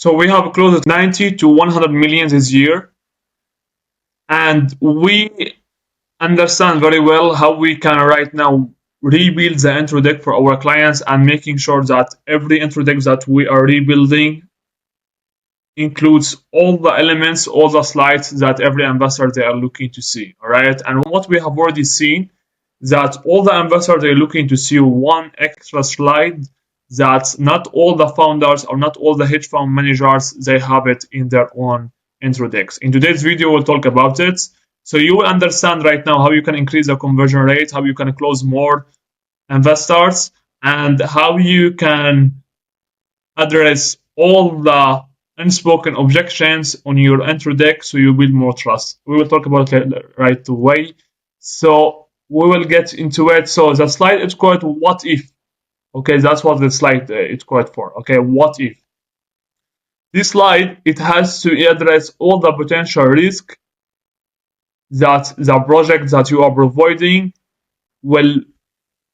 So we have closed 90 to 100 million this year, and we understand very well how we can right now rebuild the intro deck for our clients, and making sure that every intro deck that we are rebuilding includes all the elements, all the slides that every investor they are looking to see. All right, and what we have already seen, that all the investors are looking to see one extra slide that not all the founders or not all the hedge fund managers they have it in their own intro decks. In today's video, we'll talk about it. So you will understand right now how you can increase the conversion rate, how you can close more investors, and how you can address all the unspoken objections on your intro deck so you build more trust. We will talk about it right away. So we will get into it. So the slide is called what if. Okay, that's what the slide is called for. Okay, what if. This slide, it has to address all the potential risk that the project that you are providing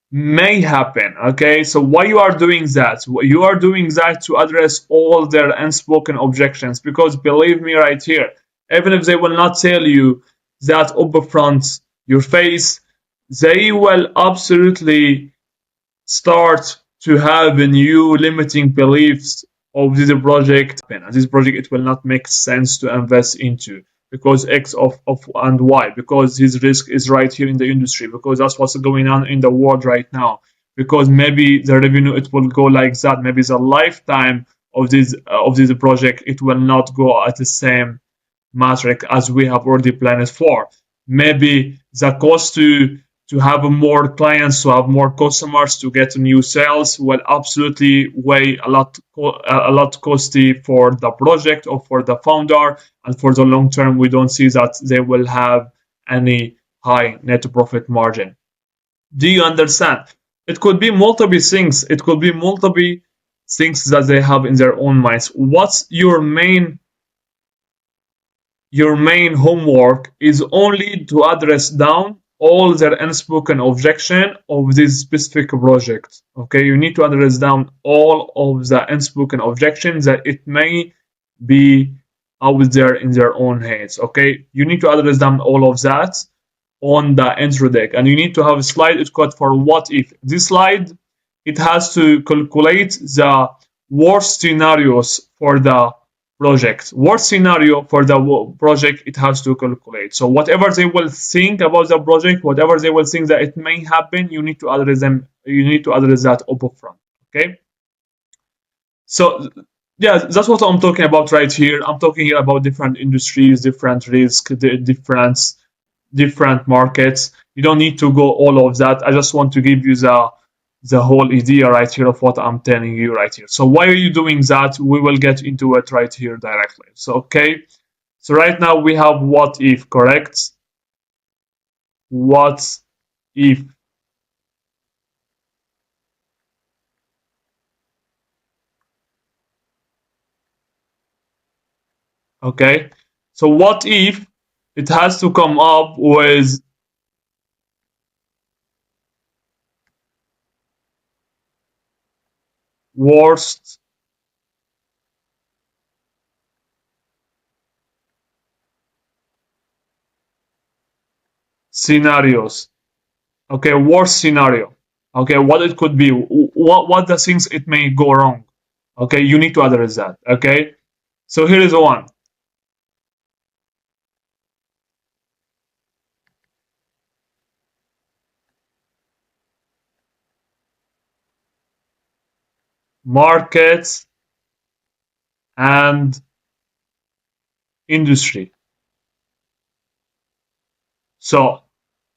may happen. Okay, so why you are doing that? You are doing that to address all their unspoken objections, because believe me right here, even if they will not tell you that upfront your face, they will absolutely start to have new limiting beliefs of this project. And this project, it will not make sense to invest into because X of and Y, because his risk is right here in the industry, because that's what's going on in the world right now, because maybe the revenue it will go like that, maybe the lifetime of this project it will not go at the same metric as we have already planned for. Maybe the cost to have more clients, to have more customers, to get new sales will absolutely weigh a lot costly for the project or for the founder, and for the long term we don't see that they will have any high net profit margin. Do you understand? It could be multiple things. It could be multiple things that they have in their own minds. What's your main homework is only to address down all their unspoken objection of this specific project. Okay, you need to address down all of the unspoken objections that it may be out there in their own heads. Okay, you need to address down all of that on the intro deck, and you need to have a slide it's called for what if. This slide, it has to calculate the worst scenarios for the project. Worst scenario for the project, it has to calculate. So whatever they will think about the project, whatever they will think that it may happen, you need to address them. You need to address that upfront. Okay. So yeah, that's what I'm talking about right here. I'm talking here about different industries, different risks, different markets. You don't need to go all of that. I just want to give you the whole idea right here of what I'm telling you right here. So why are you doing that? We will get into it right here directly. So okay, so right now we have what if, correct? What if? Okay, so what if it has to come up with worst scenarios. Okay, worst scenario. Okay, what it could be, what the things it may go wrong. Okay, you need to address that. Okay, so here is one. Markets and industry. So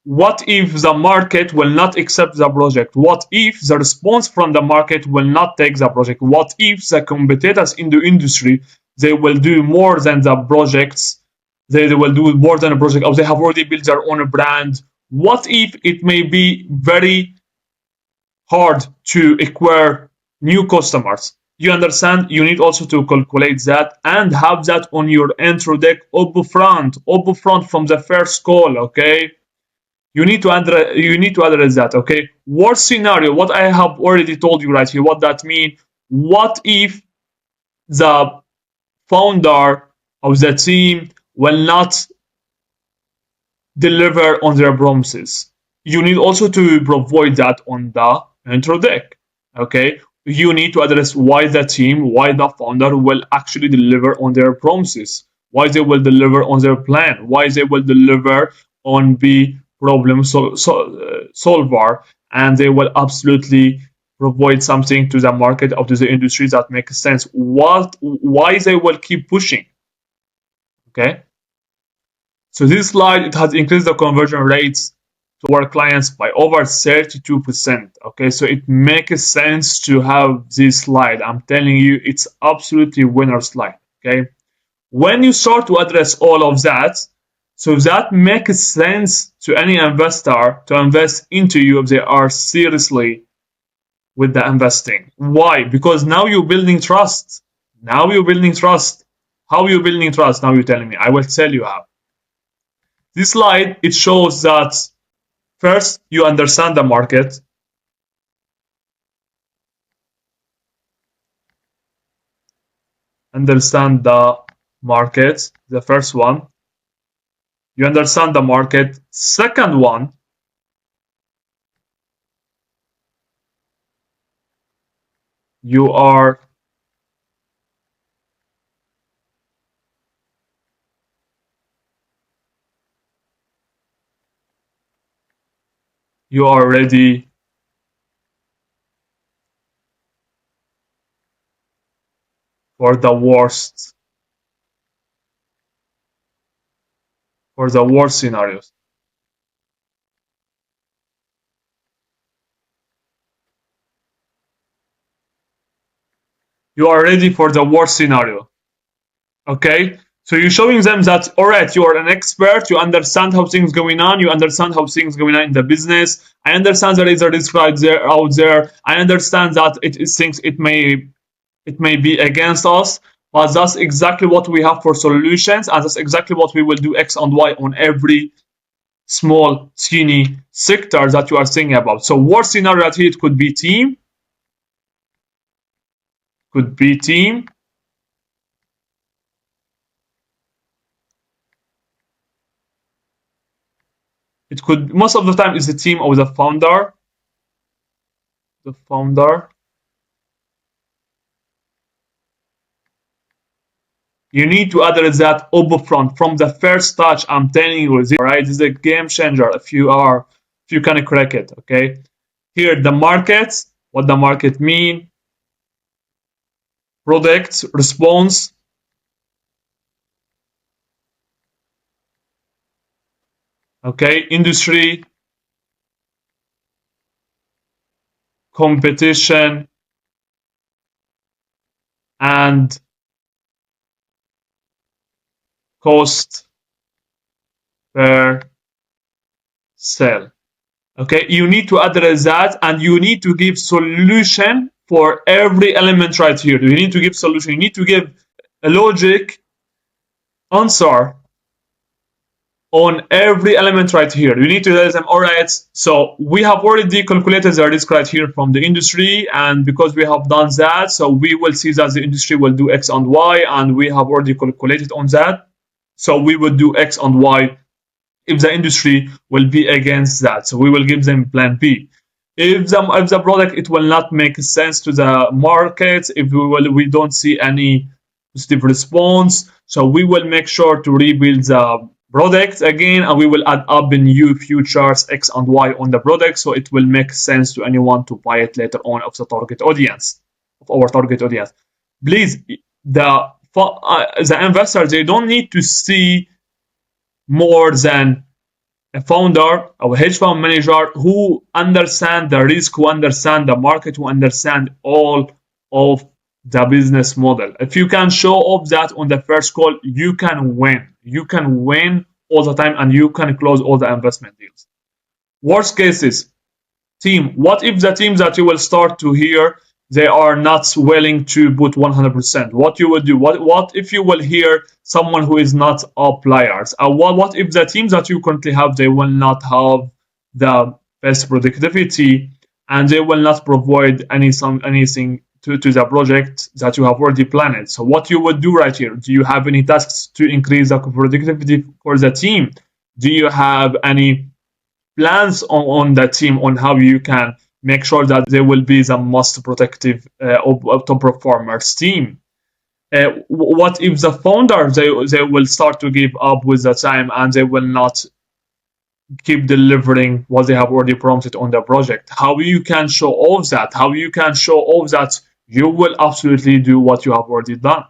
what if the market will not accept the project? What if the response from the market will not take the project? What if the competitors in the industry, they will do more than the projects? They will do more than a project, or they have already built their own brand. What if it may be very hard to acquire new customers? You understand? You need also to calculate that and have that on your intro deck upfront from the first call. Okay, you need to address that. Okay, worst scenario, what I have already told you right here, what that means. What if the founder of the team will not deliver on their promises. You need also to provide that on the intro deck. Okay, you need to address why the team, why the founder will actually deliver on their promises, why they will deliver on their plan, why they will deliver on the solver, and they will absolutely provide something to the market or to the industry that makes sense. Why they will keep pushing. Okay. So this slide, it has increased the conversion rates to our clients by over 32%. Okay, so it makes sense to have this slide. I'm telling you, it's absolutely winner slide. Okay, when you start to address all of that, so that makes sense to any investor to invest into you if they are seriously with the investing. Why? Because now you're building trust. Now you're building trust. How are you building trust? Now you're telling me. I will tell you how. This slide, it shows that first you understand the market. Understand the market, the first one. You understand the market. Second one, you are ready for the worst, scenarios. You are ready for the worst scenario. Okay, so you're showing them that, all right, you are an expert, you understand how things going on, you understand how things going on in the business. I understand there is a risk right there out there. I understand that it is things it may be against us, but that's exactly what we have for solutions, and that's exactly what we will do X and Y on every small teeny sector that you are thinking about. So worst scenario here, it could be team, could be team. It could, most of the time, is the team or the founder. The founder. You need to address that upfront from the first touch. I'm telling you, right? This is a game changer if you can crack it. Okay. Here, the markets, what the market mean, products, response, okay, industry, competition, and cost per sale. Okay, you need to address that, and you need to give solution for every element right here. You need to give solution. You need to give a logic answer on every element right here. You need to tell them, all right, so we have already calculated the risk right here from the industry, and because we have done that, so we will see that the industry will do X and Y, and we have already calculated on that. So we will do X and Y if the industry will be against that. So we will give them plan B. If the product, it will not make sense to the market, if we don't see any positive response, so we will make sure to rebuild the product again, and we will add up new features X and Y on the product, so it will make sense to anyone to buy it later on of our target audience. Please, the investors, they don't need to see more than a founder or a hedge fund manager who understand the risk, who understand the market, who understand all of the business model. If you can show off that on the first call, you can win. You can win all the time, and you can close all the investment deals. Worst cases, team. What if the team that you will start to hear, they are not willing to put 100%? What you will do? What if you will hear someone who is not pliers? What if the teams that you currently have, they will not have the best productivity, and they will not provide anything to the project that you have already planned. So what you would do right here? Do you have any tasks to increase the productivity for the team? Do you have any plans on the team on how you can make sure that they will be the most protective of top performers team? What if the founder they will start to give up with the time and they will not keep delivering what they have already promised on the project? How you can show off that? How you can show off that you will absolutely do what you have already done?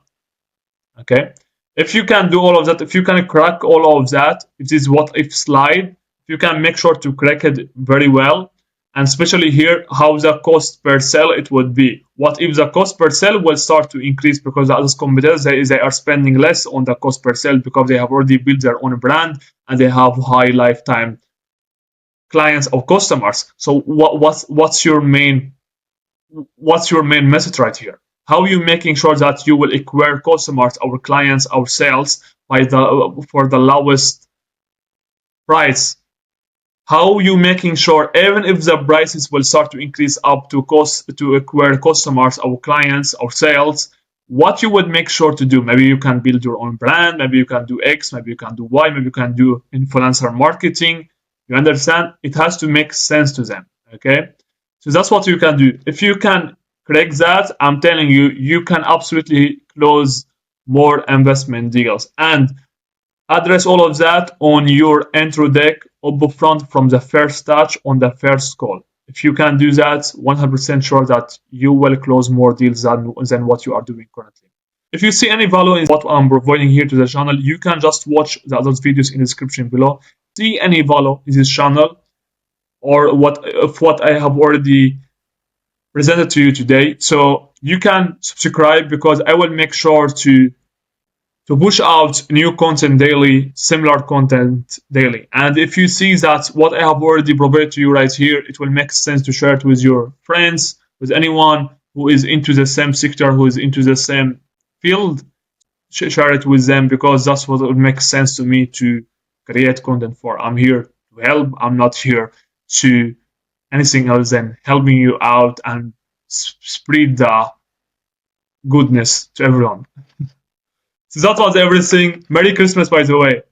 Okay, if you can do all of that, if you can crack all of that, it is what if slide. If you can make sure to crack it very well, and especially here, how the cost per sale it would be. What if the cost per sale will start to increase because the other competitors they are spending less on the cost per sale because they have already built their own brand and they have high lifetime clients or customers. So what's your main message right here? How are you making sure that you will acquire customers, our clients, our sales by the for the lowest price? How are you making sure even if the prices will start to increase up to cost to acquire customers, our clients, our sales? What you would make sure to do? Maybe you can build your own brand. Maybe you can do X. Maybe you can do Y. Maybe you can do influencer marketing. You understand? It has to make sense to them. Okay. So that's what you can do. If you can correct that, I'm telling you, you can absolutely close more investment deals and address all of that on your intro deck upfront from the first touch on the first call. If you can do that, 100% sure that you will close more deals than what you are doing currently. If you see any value in what I'm providing here to the channel, you can just watch the other videos in the description below. See any value in this channel or what I have already presented to you today. So you can subscribe because I will make sure to push out new content daily, similar content daily. And if you see that what I have already provided to you right here, it will make sense to share it with your friends, with anyone who is into the same sector, who is into the same field. Share it with them because that's what will make sense to me to create content for. I'm here to help. I'm not here to anything else than helping you out and spread the goodness to everyone. So that was everything. Merry Christmas, by the way.